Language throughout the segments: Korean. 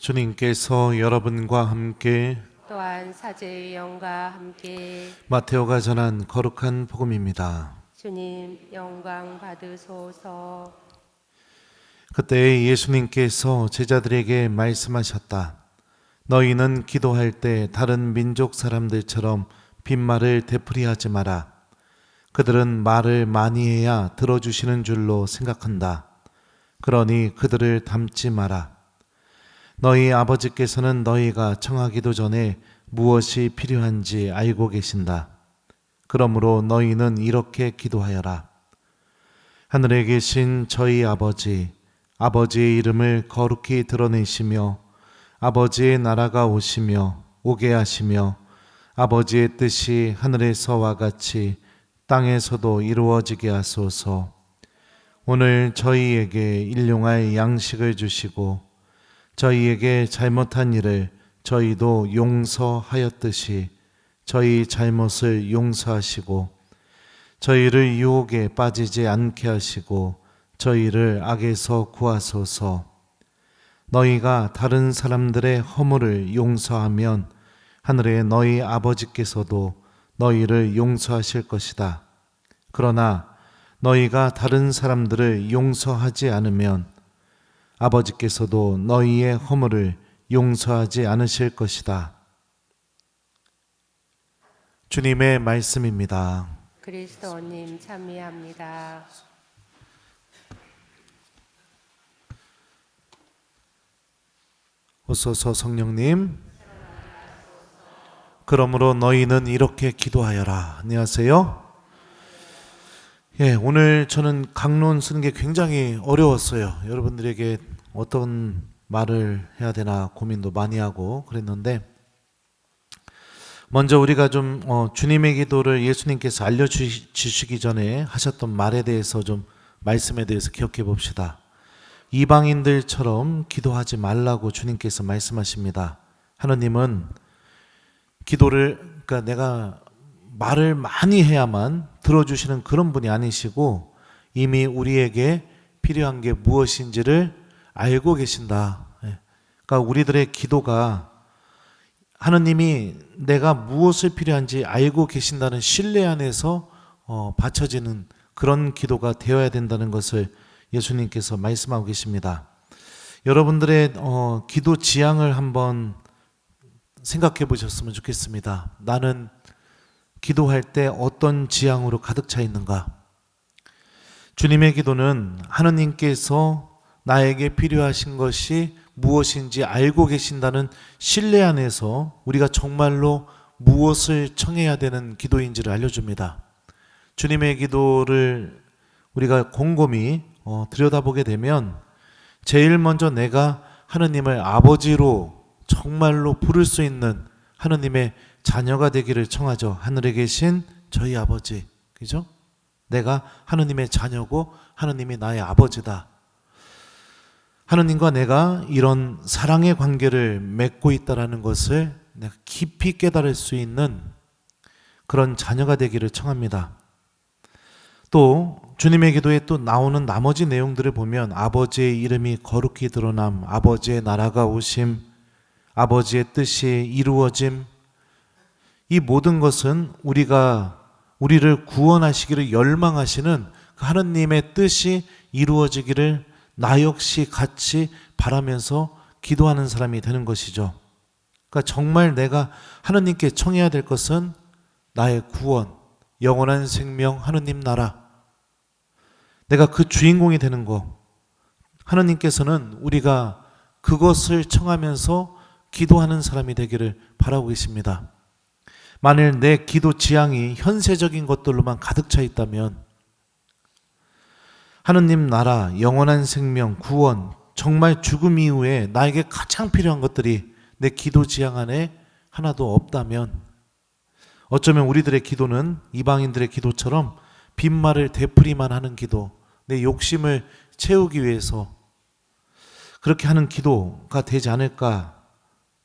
주님께서 여러분과 함께 또한 사제의 영과 함께 마테오가 전한 거룩한 복음입니다. 주님 영광 받으소서. 그때 예수님께서 제자들에게 말씀하셨다. 너희는 기도할 때 다른 민족 사람들처럼 빈말을 되풀이하지 마라. 그들은 말을 많이 해야 들어주시는 줄로 생각한다. 그러니 그들을 닮지 마라. 너희 아버지께서는 너희가 청하기도 전에 무엇이 필요한지 알고 계신다. 그러므로 너희는 이렇게 기도하여라. 하늘에 계신 저희 아버지, 아버지의 이름을 거룩히 드러내시며 아버지의 나라가 오게 하시며 아버지의 뜻이 하늘에서와 같이 땅에서도 이루어지게 하소서. 오늘 저희에게 일용할 양식을 주시고 저희에게 잘못한 일을 저희도 용서하였듯이 저희 잘못을 용서하시고 저희를 유혹에 빠지지 않게 하시고 저희를 악에서 구하소서. 너희가 다른 사람들의 허물을 용서하면 하늘의 너희 아버지께서도 너희를 용서하실 것이다. 그러나 너희가 다른 사람들을 용서하지 않으면 아버지께서도 너희의 허물을 용서하지 않으실 것이다. 주님의 말씀입니다. 그리스도님 참미합니다. 오소서 성령님. 그러므로 너희는 이렇게 기도하여라. 안녕하세요. 오늘 저는 강론 쓰는 게 굉장히 어려웠어요. 여러분들에게 어떤 말을 해야 되나 고민도 많이 하고 그랬는데, 먼저 우리가 좀 주님의 기도를 예수님께서 알려주시기 전에 하셨던 말에 대해서 좀 말씀에 대해서 기억해 봅시다. 이방인들처럼 기도하지 말라고 주님께서 말씀하십니다. 하나님은 기도를, 그러니까 내가 말을 많이 해야만 들어주시는 그런 분이 아니시고 이미 우리에게 필요한 게 무엇인지를 알고 계신다. 그러니까 우리들의 기도가 하느님이 내가 무엇을 필요한지 알고 계신다는 신뢰 안에서 바쳐지는 그런 기도가 되어야 된다는 것을 예수님께서 말씀하고 계십니다. 여러분들의 기도 지향을 한번 생각해 보셨으면 좋겠습니다. 나는 기도할 때 어떤 지향으로 가득 차 있는가? 주님의 기도는 하느님께서 나에게 필요하신 것이 무엇인지 알고 계신다는 신뢰 안에서 우리가 정말로 무엇을 청해야 되는 기도인지를 알려줍니다. 주님의 기도를 우리가 곰곰이 들여다보게 되면 제일 먼저 내가 하느님을 아버지로 정말로 부를 수 있는 하느님의 자녀가 되기를 청하죠. 하늘에 계신 저희 아버지, 그죠? 내가 하느님의 자녀고 하느님이 나의 아버지다. 하느님과 내가 이런 사랑의 관계를 맺고 있다는 것을 내가 깊이 깨달을 수 있는 그런 자녀가 되기를 청합니다. 또 주님의 기도에 또 나오는 나머지 내용들을 보면 아버지의 이름이 거룩히 드러남, 아버지의 나라가 오심, 아버지의 뜻이 이루어짐, 이 모든 것은 우리를 구원하시기를 열망하시는 그 하느님의 뜻이 이루어지기를 나 역시 같이 바라면서 기도하는 사람이 되는 것이죠. 그러니까 정말 내가 하느님께 청해야 될 것은 나의 구원, 영원한 생명, 하느님 나라, 내가 그 주인공이 되는 것. 하느님께서는 우리가 그것을 청하면서 기도하는 사람이 되기를 바라고 계십니다. 만일 내 기도 지향이 현세적인 것들로만 가득 차 있다면 하느님 나라, 영원한 생명, 구원, 정말 죽음 이후에 나에게 가장 필요한 것들이 내 기도 지향 안에 하나도 없다면 어쩌면 우리들의 기도는 이방인들의 기도처럼 빈말을 되풀이만 하는 기도, 내 욕심을 채우기 위해서 그렇게 하는 기도가 되지 않을까.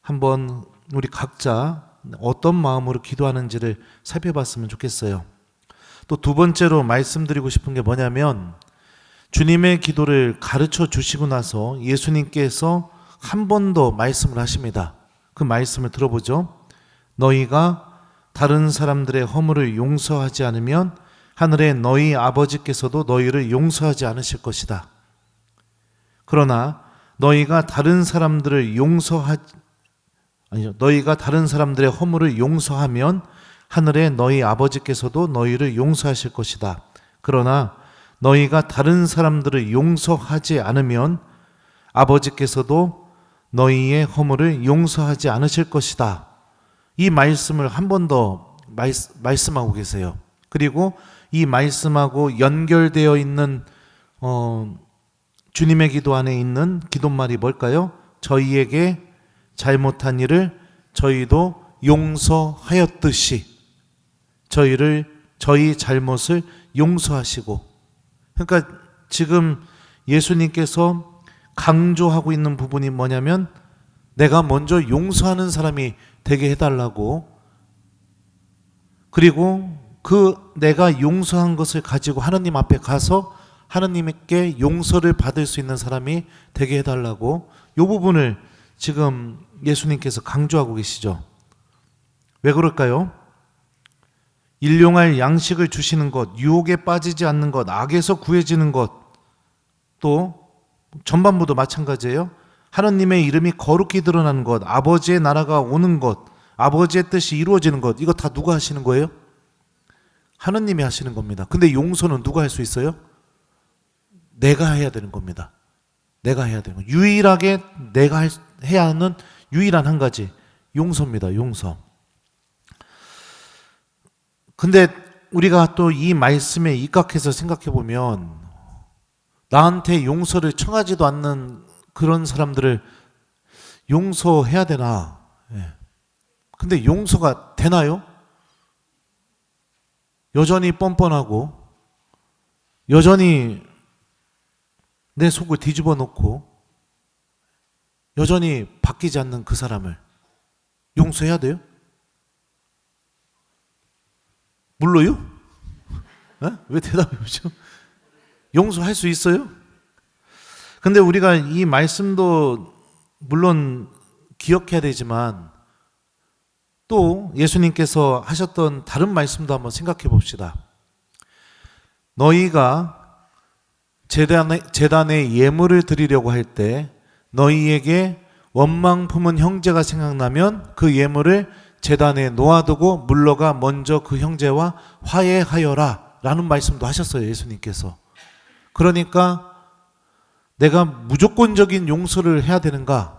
한번 우리 각자 어떤 마음으로 기도하는지를 살펴봤으면 좋겠어요. 또 두 번째로 말씀드리고 싶은 게 뭐냐면, 주님의 기도를 가르쳐 주시고 나서 예수님께서 한 번 더 말씀을 하십니다. 그 말씀을 들어보죠. 너희가 다른 사람들의 허물을 용서하지 않으면 하늘의 너희 아버지께서도 너희를 용서하지 않으실 것이다. 그러나 너희가 다른 사람들의 허물을 용서하면 하늘의 너희 아버지께서도 너희를 용서하실 것이다. 그러나 너희가 다른 사람들을 용서하지 않으면 아버지께서도 너희의 허물을 용서하지 않으실 것이다. 이 말씀을 한 번 더 말씀하고 계세요. 그리고 이 말씀하고 연결되어 있는 주님의 기도 안에 있는 기도말이 뭘까요? 저희에게 잘못한 일을 저희도 용서하였듯이 저희 잘못을 용서하시고. 그러니까 지금 예수님께서 강조하고 있는 부분이 뭐냐면 내가 먼저 용서하는 사람이 되게 해달라고, 그리고 그 내가 용서한 것을 가지고 하나님 앞에 가서 하나님께 용서를 받을 수 있는 사람이 되게 해달라고, 이 부분을 지금 예수님께서 강조하고 계시죠. 왜 그럴까요? 일용할 양식을 주시는 것, 유혹에 빠지지 않는 것, 악에서 구해지는 것, 또 전반부도 마찬가지예요. 하나님의 이름이 거룩히 드러나는 것, 아버지의 나라가 오는 것, 아버지의 뜻이 이루어지는 것, 이거 다 누가 하시는 거예요? 하나님이 하시는 겁니다. 근데 용서는 누가 할 수 있어요? 내가 해야 되는 겁니다. 내가 해야 되는 거. 유일하게 내가 해야 하는 유일한 한 가지, 용서입니다. 용서. 근데 우리가 또 이 말씀에 입각해서 생각해 보면 나한테 용서를 청하지도 않는 그런 사람들을 용서해야 되나? 근데 용서가 되나요? 여전히 뻔뻔하고 여전히 내 속을 뒤집어 놓고 여전히 바뀌지 않는 그 사람을 용서해야 돼요? 물로요? 왜 대답이 없죠? 용서할 수 있어요? 근데 우리가 이 말씀도 물론 기억해야 되지만 또 예수님께서 하셨던 다른 말씀도 한번 생각해 봅시다. 너희가 제단에 예물을 드리려고 할 때 너희에게 원망 품은 형제가 생각나면 그 예물을 제단에 놓아두고 물러가 먼저 그 형제와 화해하여라 라는 말씀도 하셨어요. 예수님께서. 그러니까 내가 무조건적인 용서를 해야 되는가?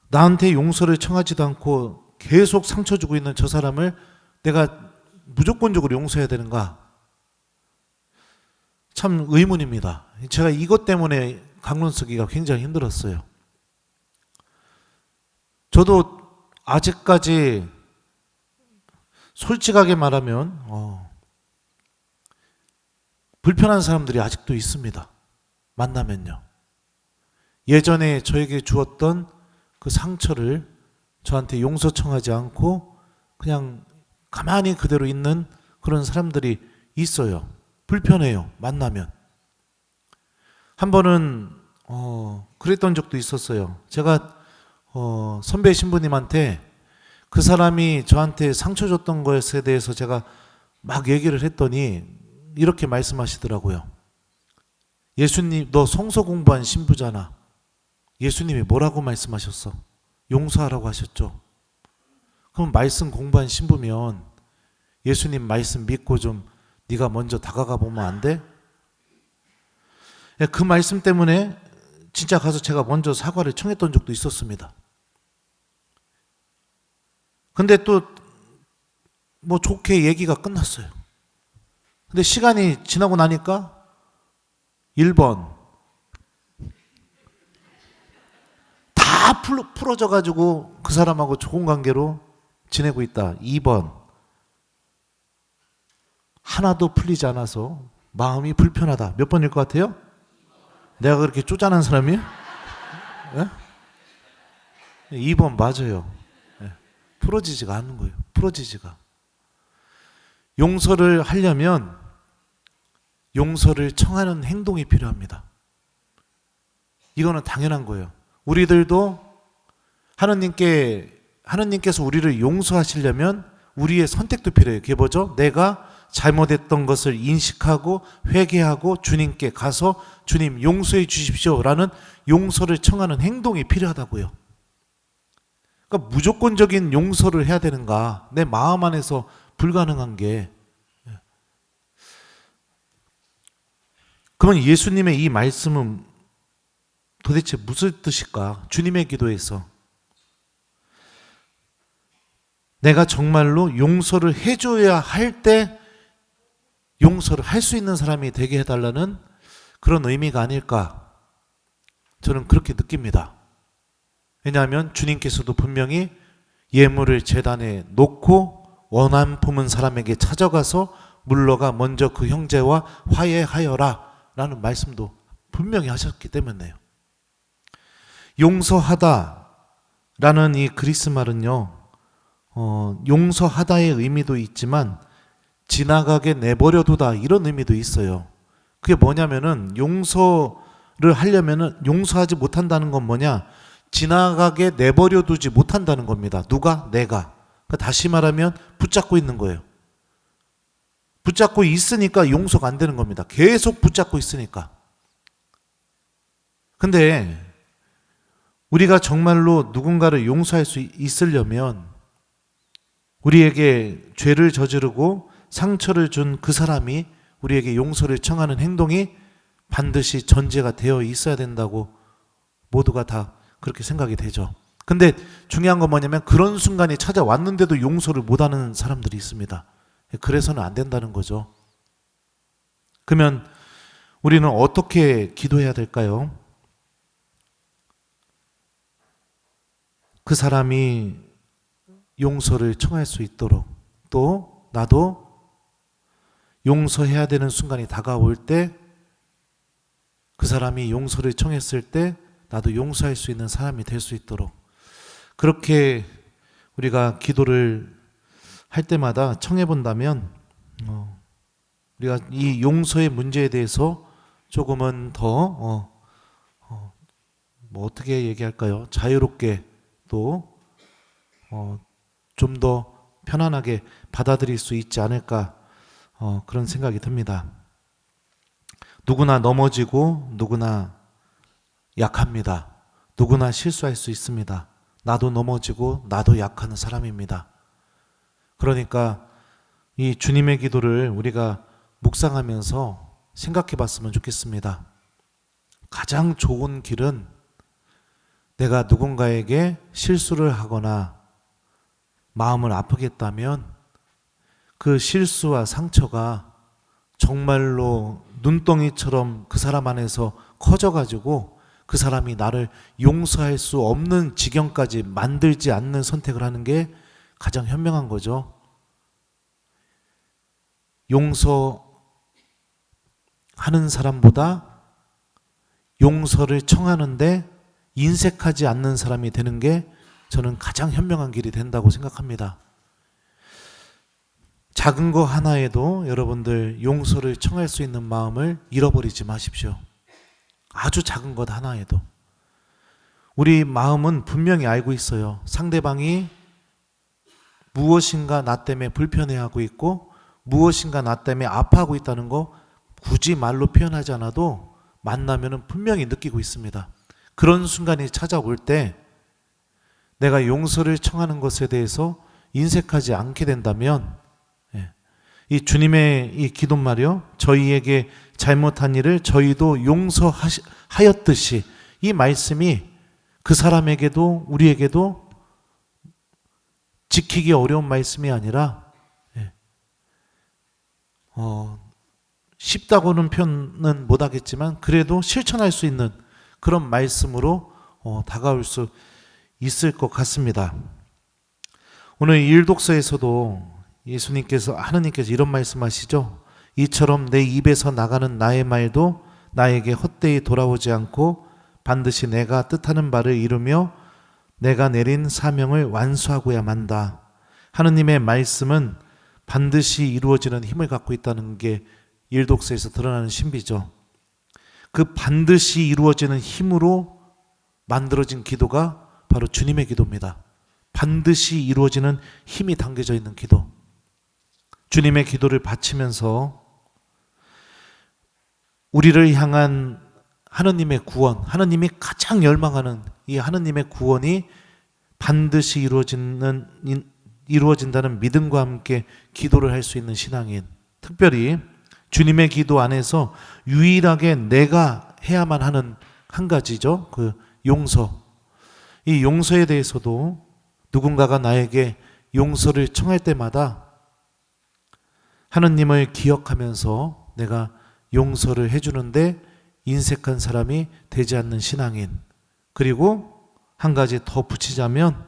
나한테 용서를 청하지도 않고 계속 상처 주고 있는 저 사람을 내가 무조건적으로 용서해야 되는가? 참 의문입니다. 제가 이것 때문에 강론 쓰기가 굉장히 힘들었어요. 저도 아직까지 솔직하게 말하면 불편한 사람들이 아직도 있습니다. 만나면요. 예전에 저에게 주었던 그 상처를 저한테 용서 청하지 않고 그냥 가만히 그대로 있는 그런 사람들이 있어요. 불편해요. 만나면. 한 번은 그랬던 적도 있었어요. 제가 선배 신부님한테 그 사람이 저한테 상처 줬던 것에 대해서 제가 막 얘기를 했더니 이렇게 말씀하시더라고요. 예수님, 너 성서 공부한 신부잖아. 예수님이 뭐라고 말씀하셨어? 용서하라고 하셨죠. 그럼 말씀 공부한 신부면 예수님 말씀 믿고 좀 네가 먼저 다가가 보면 안 돼? 그 말씀 때문에 진짜 가서 제가 먼저 사과를 청했던 적도 있었습니다. 근데 또 뭐 좋게 얘기가 끝났어요. 근데 시간이 지나고 나니까 1번 다 풀어져 가지고 그 사람하고 좋은 관계로 지내고 있다. 2번 하나도 풀리지 않아서 마음이 불편하다. 몇 번일 것 같아요? 내가 그렇게 쪼잔한 사람이에요? 2번 맞아요. 풀어지지가 않는 거예요. 풀어지지가. 용서를 하려면 용서를 청하는 행동이 필요합니다. 이거는 당연한 거예요. 우리들도 하느님께서 우리를 용서하시려면 우리의 선택도 필요해요. 그게 뭐죠? 내가 잘못했던 것을 인식하고 회개하고 주님께 가서 주님 용서해 주십시오라는 용서를 청하는 행동이 필요하다고요. 그러니까 무조건적인 용서를 해야 되는가? 내 마음 안에서 불가능한 게. 그러면 예수님의 이 말씀은 도대체 무슨 뜻일까? 주님의 기도에서 내가 정말로 용서를 해줘야 할 때 용서를 할 수 있는 사람이 되게 해달라는 그런 의미가 아닐까? 저는 그렇게 느낍니다. 왜냐하면 주님께서도 분명히 예물을 제단에 놓고 원한 품은 사람에게 찾아가서 물러가 먼저 그 형제와 화해하여라 라는 말씀도 분명히 하셨기 때문에요. 용서하다 라는 이 그리스 말은요, 용서하다의 의미도 있지만 지나가게 내버려두다 이런 의미도 있어요. 그게 뭐냐면은 용서를 하려면은 용서하지 못한다는 건 뭐냐? 지나가게 내버려두지 못한다는 겁니다. 누가? 내가. 그러니까 다시 말하면 붙잡고 있는 거예요. 붙잡고 있으니까 용서가 안 되는 겁니다. 계속 붙잡고 있으니까. 근데 우리가 정말로 누군가를 용서할 수 있으려면 우리에게 죄를 저지르고 상처를 준 그 사람이 우리에게 용서를 청하는 행동이 반드시 전제가 되어 있어야 된다고 모두가 다 그렇게 생각이 되죠. 근데 중요한 건 뭐냐면 그런 순간이 찾아왔는데도 용서를 못하는 사람들이 있습니다. 그래서는 안 된다는 거죠. 그러면 우리는 어떻게 기도해야 될까요? 그 사람이 용서를 청할 수 있도록, 또 나도 용서해야 되는 순간이 다가올 때 그 사람이 용서를 청했을 때 나도 용서할 수 있는 사람이 될 수 있도록 그렇게 우리가 기도를 할 때마다 청해 본다면 우리가 이 용서의 문제에 대해서 조금은 더 뭐 어떻게 얘기할까요? 자유롭게 또 좀 더 편안하게 받아들일 수 있지 않을까 그런 생각이 듭니다. 누구나 넘어지고 누구나 약합니다. 누구나 실수할 수 있습니다. 나도 넘어지고 나도 약한 사람입니다. 그러니까 이 주님의 기도를 우리가 묵상하면서 생각해 봤으면 좋겠습니다. 가장 좋은 길은 내가 누군가에게 실수를 하거나 마음을 아프게 했다면 그 실수와 상처가 정말로 눈덩이처럼 그 사람 안에서 커져가지고 그 사람이 나를 용서할 수 없는 지경까지 만들지 않는 선택을 하는 게 가장 현명한 거죠. 용서하는 사람보다 용서를 청하는데 인색하지 않는 사람이 되는 게 저는 가장 현명한 길이 된다고 생각합니다. 작은 거 하나에도 여러분들 용서를 청할 수 있는 마음을 잃어버리지 마십시오. 아주 작은 것 하나에도. 우리 마음은 분명히 알고 있어요. 상대방이 무엇인가 나 때문에 불편해하고 있고 무엇인가 나 때문에 아파하고 있다는 거 굳이 말로 표현하지 않아도 만나면 분명히 느끼고 있습니다. 그런 순간이 찾아올 때 내가 용서를 청하는 것에 대해서 인색하지 않게 된다면 이 주님의 이 기도 말이요, 저희에게 잘못한 일을 저희도 용서하였듯이, 이 말씀이 그 사람에게도 우리에게도 지키기 어려운 말씀이 아니라 쉽다고는 표현은 못하겠지만 그래도 실천할 수 있는 그런 말씀으로 다가올 수 있을 것 같습니다. 오늘 일독서에서도 하느님께서 이런 말씀하시죠. 이처럼 내 입에서 나가는 나의 말도 나에게 헛되이 돌아오지 않고 반드시 내가 뜻하는 바를 이루며 내가 내린 사명을 완수하고야 만다. 하느님의 말씀은 반드시 이루어지는 힘을 갖고 있다는 게 일독서에서 드러나는 신비죠. 그 반드시 이루어지는 힘으로 만들어진 기도가 바로 주님의 기도입니다. 반드시 이루어지는 힘이 담겨져 있는 기도. 주님의 기도를 바치면서 우리를 향한 하느님의 구원, 하느님이 가장 열망하는 이 하느님의 구원이 반드시 이루어진다는 믿음과 함께 기도를 할 수 있는 신앙인, 특별히 주님의 기도 안에서 유일하게 내가 해야만 하는 한 가지죠. 그 용서. 이 용서에 대해서도 누군가가 나에게 용서를 청할 때마다 하느님을 기억하면서 내가 용서를 해주는데 인색한 사람이 되지 않는 신앙인. 그리고 한 가지 더 붙이자면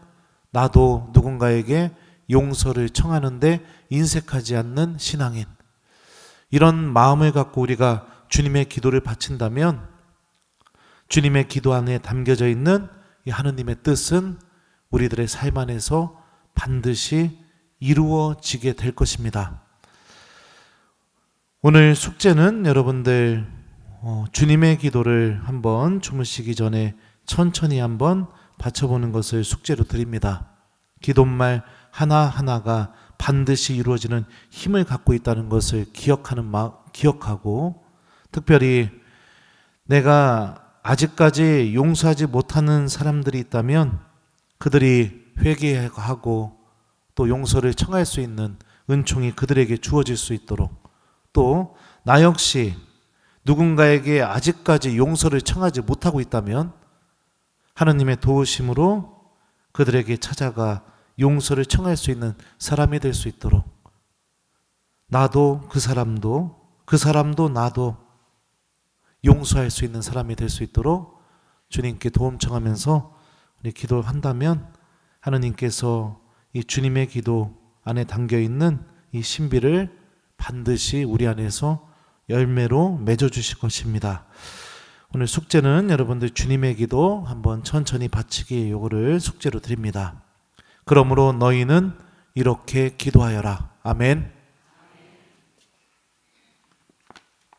나도 누군가에게 용서를 청하는데 인색하지 않는 신앙인. 이런 마음을 갖고 우리가 주님의 기도를 바친다면 주님의 기도 안에 담겨져 있는 이 하느님의 뜻은 우리들의 삶 안에서 반드시 이루어지게 될 것입니다. 오늘 숙제는 여러분들 주님의 기도를 한번 주무시기 전에 천천히 한번 바쳐보는 것을 숙제로 드립니다. 기도말 하나하나가 반드시 이루어지는 힘을 갖고 있다는 것을 기억하고, 특별히 내가 아직까지 용서하지 못하는 사람들이 있다면 그들이 회개하고 또 용서를 청할 수 있는 은총이 그들에게 주어질 수 있도록, 또 나 역시 누군가에게 아직까지 용서를 청하지 못하고 있다면 하느님의 도우심으로 그들에게 찾아가 용서를 청할 수 있는 사람이 될 수 있도록, 나도 그 사람도 나도 용서할 수 있는 사람이 될 수 있도록 주님께 도움 청하면서 우리 기도한다면 하느님께서 이 주님의 기도 안에 담겨있는 이 신비를 반드시 우리 안에서 열매로 맺어주실 것입니다. 오늘 숙제는 여러분들 주님의 기도 한번 천천히 바치기, 요거를 숙제로 드립니다. 그러므로 너희는 이렇게 기도하여라. 아멘.